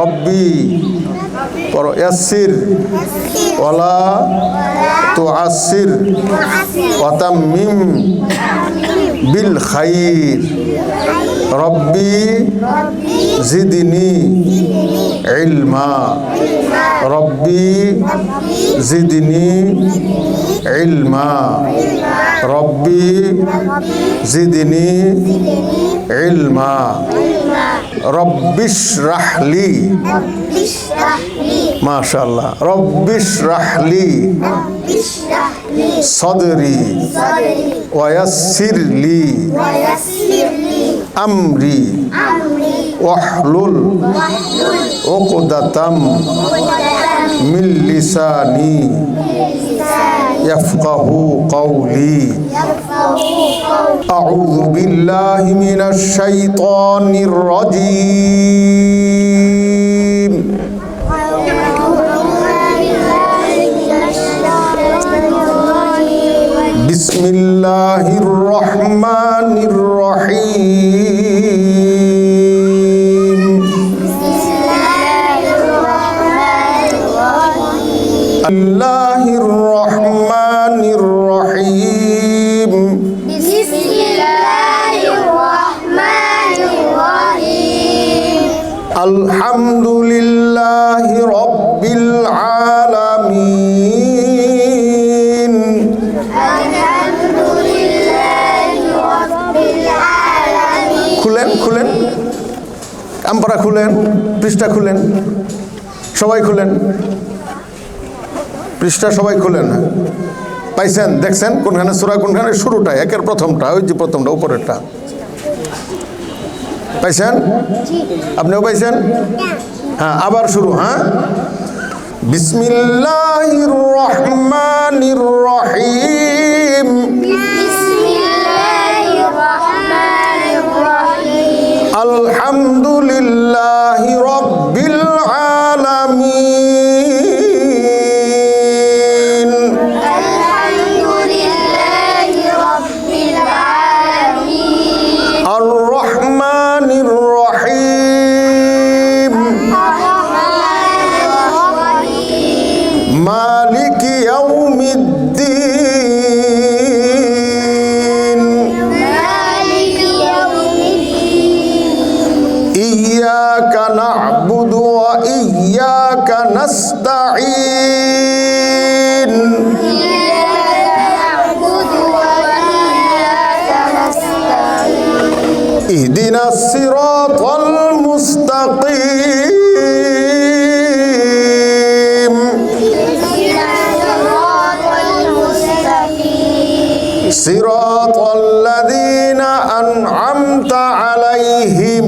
রব্বি ইয়াসসির ওয়ালা তুআসসির ওয়া তাম্মিম বিল খাইর রব্বি জিদনি ইলমা রব্বি জিদনি ইলমা রব্বি জিদনি ইলমা রব্বিশরাহ লি মাশাআল্লাহ রব্বিশরাহ লি সদরি ওয়া ইয়াসসির লি আমরি ওয়াহলুল উকদাতাম মিন লিসানি ইয়াফকাহু কওলি আউযু বিল্লাহি মিনাশ শাইতানির রাজীম বিসমিল্লাহির রহমানির রহিম আল্লাহির রহমানির রহিম বিসমিল্লাহির রহমানির রহিম আলহামদুলিল্লাহি রাব্বিল আলামিন খুলেন আমপারা খুলেন পৃষ্ঠা খুলেন সবাই খুলেন পৃষ্ঠা সবাই খুলেন পাইছেন দেখছেন কোনখানে সূরা কোনখানে শুরুটা একের প্রথমটা ওই যে প্রথমটা উপরেরটা পাইছেন আপনিও পাইছেন হ্যাঁ আবার শুরু হ্যাঁ বিসমিল্লাহির রহমানির রহিম আলহামদুলিল্লাহি রাব্বিল আলামিন আর রহমানির রহিম মালিকি ইয়াউমিদ্দিন ইয়্যাকা না'বুদু ওয়া ইয়্যাকা নাস্তাঈন ইহদিনাস সিরাতাল মুস্তাকিম সিরাতাল লাযীনা আন'আমতা আলাইহিম